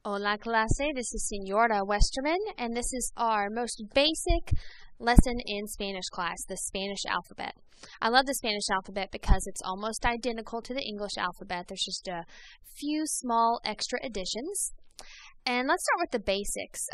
Hola clase, this is Senora Westerman, and this is our most basic lesson in Spanish class, the Spanish alphabet. I love the Spanish alphabet because it's almost identical to the English alphabet. There's just a few small extra additions. And let's start with the basics.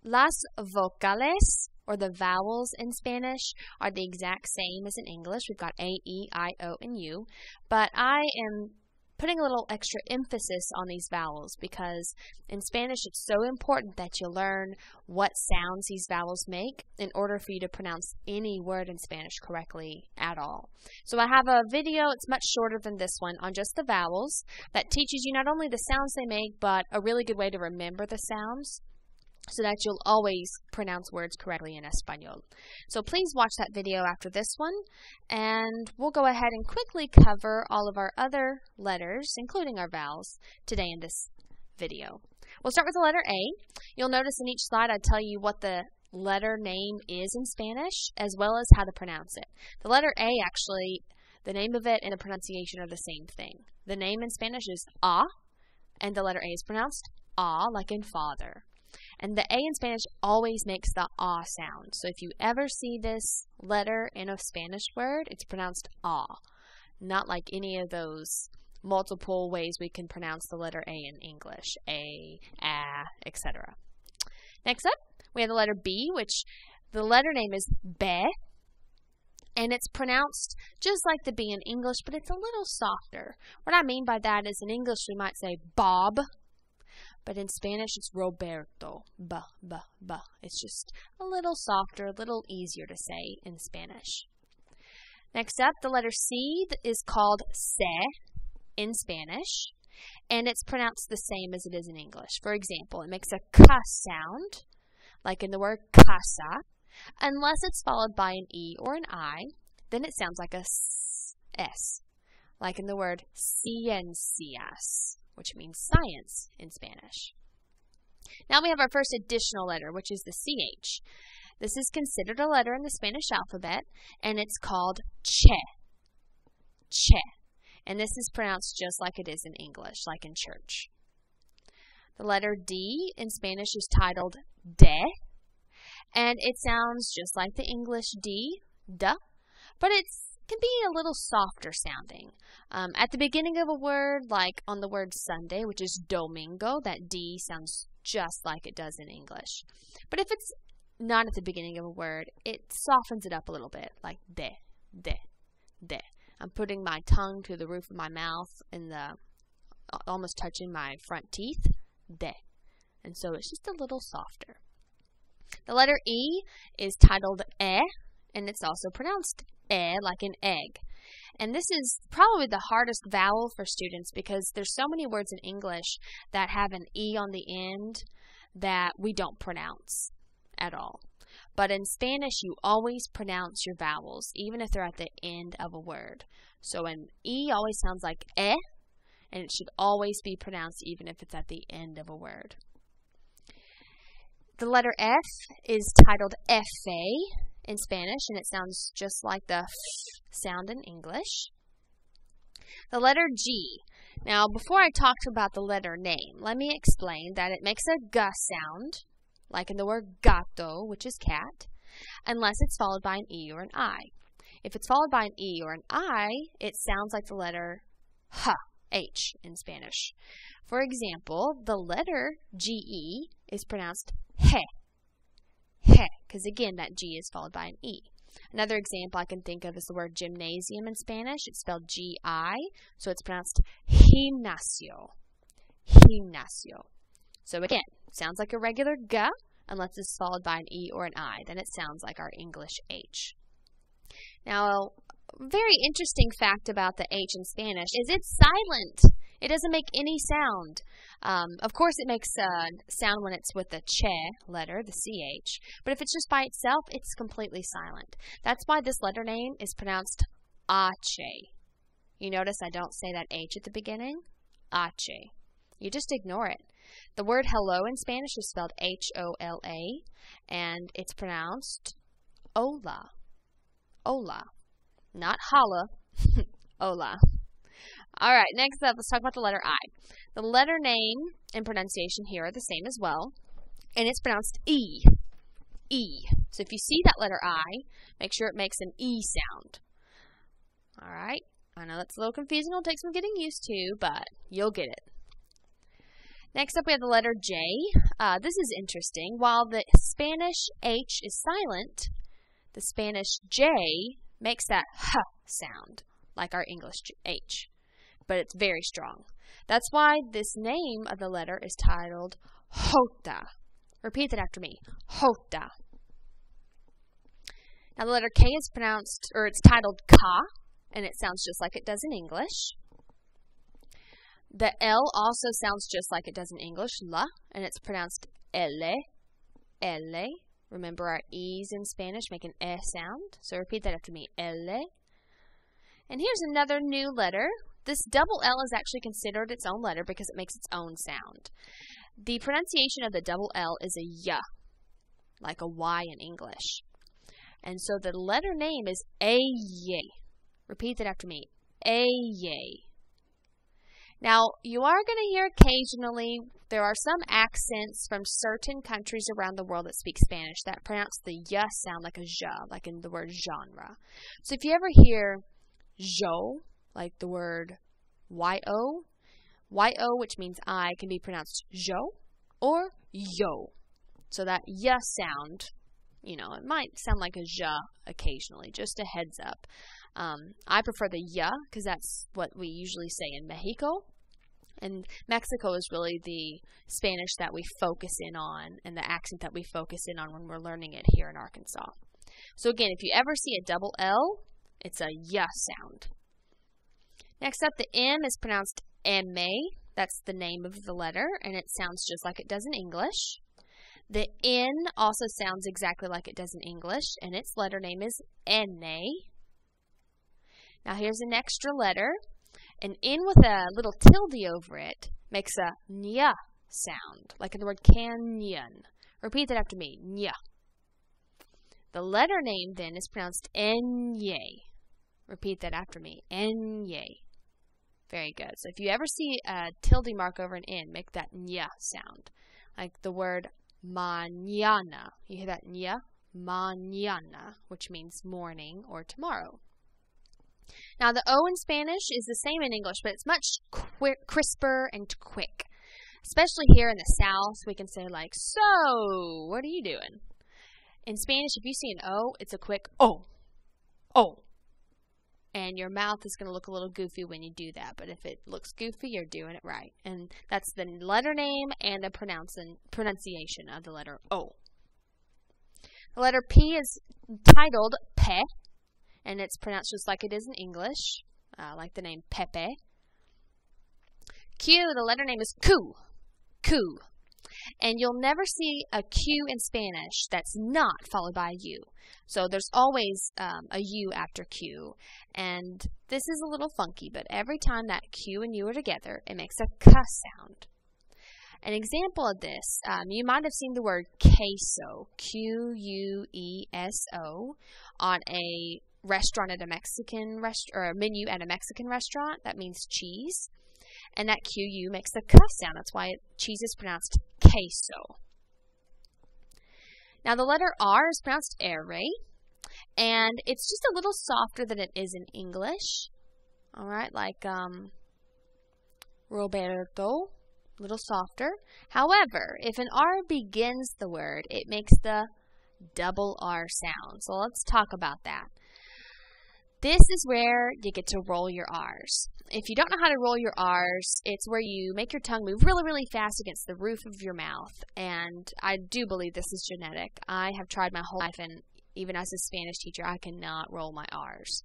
Las vocales, or the vowels in Spanish, are the exact same as in English. We've got A, E, I, O, and U. But I am putting a little extra emphasis on these vowels because in Spanish it's so important that you learn what sounds these vowels make in order for you to pronounce any word in Spanish correctly at all. So I have a video, it's much shorter than this one, on just the vowels that teaches you not only the sounds they make, but a really good way to remember the sounds so that you'll always pronounce words correctly in Espanol. So please watch that video after this one, and we'll go ahead and quickly cover all of our other letters, including our vowels, today in this video. We'll start with the letter A. You'll notice in each slide I tell you what the letter name is in Spanish, as well as how to pronounce it. The letter A, actually, the name of it and the pronunciation are the same thing. The name in Spanish is A, and the letter A is pronounced A, like in father. And the A in Spanish always makes the ah sound. So if you ever see this letter in a Spanish word, it's pronounced ah, not like any of those multiple ways we can pronounce the letter A in English, a, etc. Next up, we have the letter B, which the letter name is be, and it's pronounced just like the B in English, but it's a little softer. What I mean by that is in English we might say Bob, but in Spanish it's Roberto. Ba, ba, ba. It's just a little softer, a little easier to say in Spanish. Next up, the letter C is called se in Spanish, and it's pronounced the same as it is in English. For example, it makes a ka sound, like in the word casa. Unless it's followed by an E or an I, then it sounds like a S, like in the word ciencias, which means science in Spanish. Now we have our first additional letter, which is the CH. This is considered a letter in the Spanish alphabet, and it's called che. Che. And this is pronounced just like it is in English, like in church. The letter D in Spanish is titled de, and it sounds just like the English D, duh, but it can be a little softer sounding. At the beginning of a word, like on the word Sunday, which is domingo, that D sounds just like it does in English. But if it's not at the beginning of a word, it softens it up a little bit, like de, de, de. I'm putting my tongue to the roof of my mouth and almost touching my front teeth, de. And so it's just a little softer. The letter E is titled e, and it's also pronounced like an egg. And this is probably the hardest vowel for students because there's so many words in English that have an E on the end that we don't pronounce at all. But in Spanish, you always pronounce your vowels, even if they're at the end of a word. So an E always sounds like and it should always be pronounced even if it's at the end of a word. The letter F is titled Fe in Spanish, and it sounds just like the f sound in English. The letter G. Now, before I talk about the letter name, let me explain that it makes a g sound, like in the word gato, which is cat, unless it's followed by an E or an I. If it's followed by an E or an I, it sounds like the letter H in Spanish. For example, the letter GE is pronounced he, because again, that G is followed by an E. Another example I can think of is the word gymnasium in Spanish. It's spelled G-I, so it's pronounced gimnasio. Gimnasio. So again, sounds like a regular G, unless it's followed by an E or an I. Then it sounds like our English H. Now, a very interesting fact about the H in Spanish is it's silent. It doesn't make any sound. Of course, it makes a sound when it's with the che letter, the CH, but if it's just by itself, it's completely silent. That's why this letter name is pronounced ache. You notice I don't say that H at the beginning? Ache. You just ignore it. The word hello in Spanish is spelled H-O-L-A, and it's pronounced hola. Hola. Not holla. Hola. All right, next up, let's talk about the letter I. The letter name and pronunciation here are the same as well, and it's pronounced E. E. So if you see that letter I, make sure it makes an E sound. All right. I know that's a little confusing. It'll take some getting used to, but you'll get it. Next up, we have the letter J. This is interesting. While the Spanish H is silent, the Spanish J makes that H sound, like our English H, but it's very strong. That's why this name of the letter is titled Jota. Repeat that after me. Jota. Now the letter K is pronounced, or it's titled Ka, and it sounds just like it does in English. The L also sounds just like it does in English, la, and it's pronounced ele, ele. Remember our E's in Spanish make an E sound, so repeat that after me, ele. And here's another new letter. This double L is actually considered its own letter because it makes its own sound. The pronunciation of the double L is a y, like a Y in English. And so the letter name is Aye. Repeat that after me. Aye. Now, you are going to hear occasionally, there are some accents from certain countries around the world that speak Spanish that pronounce the y sound like a j, like in the word genre. So if you ever hear jo, like the word yo, which means I, can be pronounced jo or yo. So that y sound, you know, it might sound like a j occasionally, just a heads up. I prefer the y because that's what we usually say in Mexico. And Mexico is really the Spanish that we focus in on and the accent that we focus in on when we're learning it here in Arkansas. So again, if you ever see a double L, it's a y sound. Next up, the M is pronounced M. That's the name of the letter, and it sounds just like it does in English. The N also sounds exactly like it does in English, and its letter name is N. Now here's an extra letter. An N with a little tilde over it makes a nya sound, like in the word canyon. Repeat that after me, nya. The letter name then is pronounced Enye. Repeat that after me, Enye. Very good. So if you ever see a tilde mark over an N, make that nya sound, like the word mañana. You hear that nya? Mañana, which means morning or tomorrow. Now, the O in Spanish is the same in English, but it's much crisper and quick. Especially here in the South, we can say like, so, what are you doing? In Spanish, if you see an O, it's a quick O. O. And your mouth is going to look a little goofy when you do that, but if it looks goofy, you're doing it right. And that's the letter name and the pronunciation of the letter O. The letter P is titled Pe. And it's pronounced just like it is in English, like the name Pepe. Q, the letter name is Q. Q. And you'll never see a Q in Spanish that's not followed by a U. So there's always a U after Q. And this is a little funky, but every time that Q and U are together, it makes a K sound. An example of this, you might have seen the word queso, Q-U-E-S-O, on a restaurant at a Mexican or a menu at a Mexican restaurant. That means cheese, and that QU makes a K sound. That's why cheese is pronounced queso. Now the letter R is pronounced ere, and it's just a little softer than it is in English. All right, like Roberto, a little softer. However, if an R begins the word, it makes the double R sound. So let's talk about that. This is where you get to roll your R's. If you don't know how to roll your R's, it's where you make your tongue move really, really fast against the roof of your mouth. And I do believe this is genetic. I have tried my whole life, and even as a Spanish teacher, I cannot roll my R's.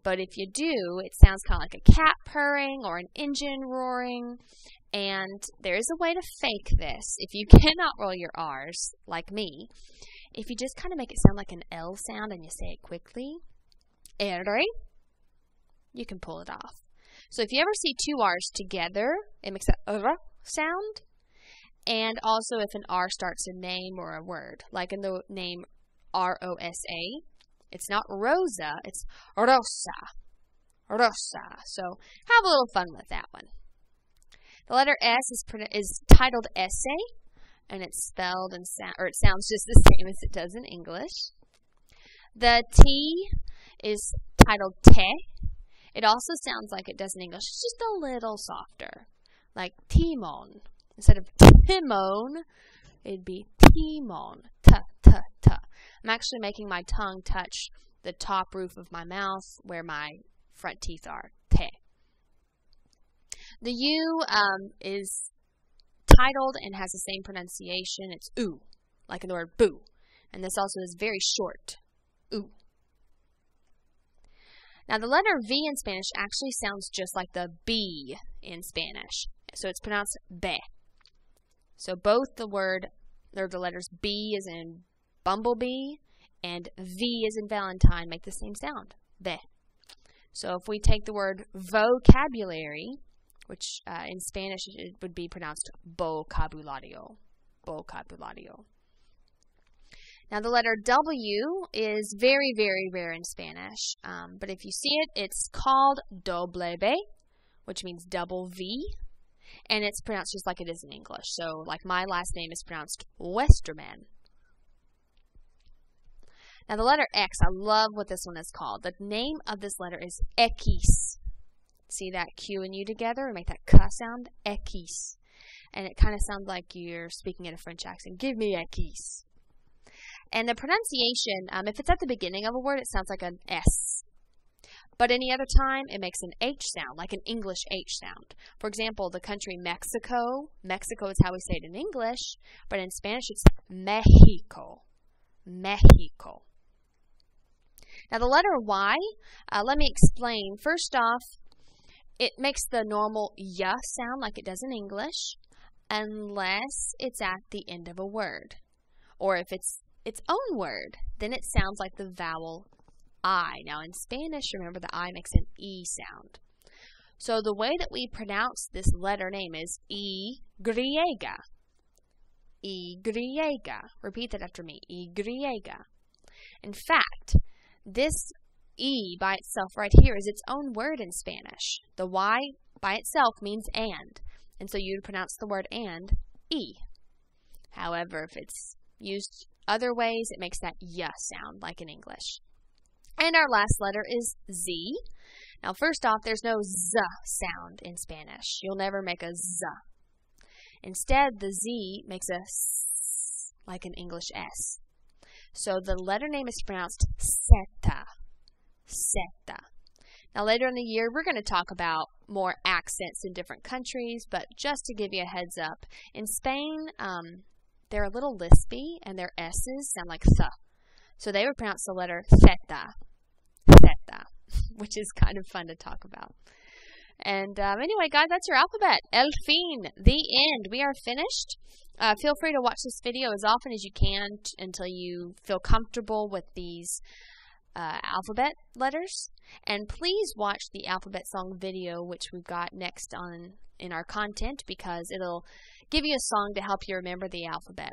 But if you do, it sounds kind of like a cat purring or an engine roaring. And there is a way to fake this. If you cannot roll your R's, like me, if you just kind of make it sound like an L sound and you say it quickly, ere, you can pull it off. So if you ever see two R's together, it makes a sound. And also if an R starts a name or a word, like in the name R-O-S-A, it's not Rosa, it's Rosa. Rosa. So have a little fun with that one. The letter S is titled essay, and it's spelled and it sounds just the same as it does in English. The T is titled te. It also sounds like it does in English, it's just a little softer, like Timon. Instead of Timon, it'd be Timon. T, t, t. I'm actually making my tongue touch the top roof of my mouth where my front teeth are. Te. The U is titled and has the same pronunciation. It's oo, like in the word boo. And this also is very short. Oo. Now the letter V in Spanish actually sounds just like the B in Spanish. So it's pronounced be. So both the letters B as in bumblebee and V as in Valentine make the same sound. Be. So if we take the word vocabulary, which in Spanish it would be pronounced vocabulario. Vocabulario. Now the letter W is very, very rare in Spanish, but if you see it, it's called doble B, which means double V, and it's pronounced just like it is in English. So like my last name is pronounced Westerman. Now the letter X, I love what this one is called. The name of this letter is X. See that Q and U together and make that K sound? X. And it kind of sounds like you're speaking in a French accent. Give me X. And the pronunciation, if it's at the beginning of a word, it sounds like an S. But any other time, it makes an H sound, like an English H sound. For example, the country Mexico. Mexico is how we say it in English, but in Spanish it's Mexico. Mexico. Now the letter Y, let me explain. First off, it makes the normal y sound like it does in English, unless it's at the end of a word. Or if it's its own word, then it sounds like the vowel I. Now in Spanish, remember the I makes an E sound. So the way that we pronounce this letter name is Y. Y. Repeat that after me. Y. In fact, this E by itself right here is its own word in Spanish. The Y by itself means and so you'd pronounce the word and E. However, if it's used other ways, it makes that y sound like in English. And our last letter is Z. Now first off, there's no Z sound in Spanish. You'll never make a Z. Instead, the Z makes a S like an English S. So the letter name is pronounced Zeta. Zeta. Now later in the year, we're going to talk about more accents in different countries, but just to give you a heads up, in Spain, they're a little lispy, and their S's sound like th. So they would pronounce the letter zeta, which is kind of fun to talk about. And anyway, guys, that's your alphabet. El fin, the end. We are finished. Feel free to watch this video as often as you can until you feel comfortable with these alphabet letters. And please watch the alphabet song video, which we've got next on in our content, because it'll give you a song to help you remember the alphabet.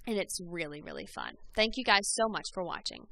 And it's really, really fun. Thank you guys so much for watching.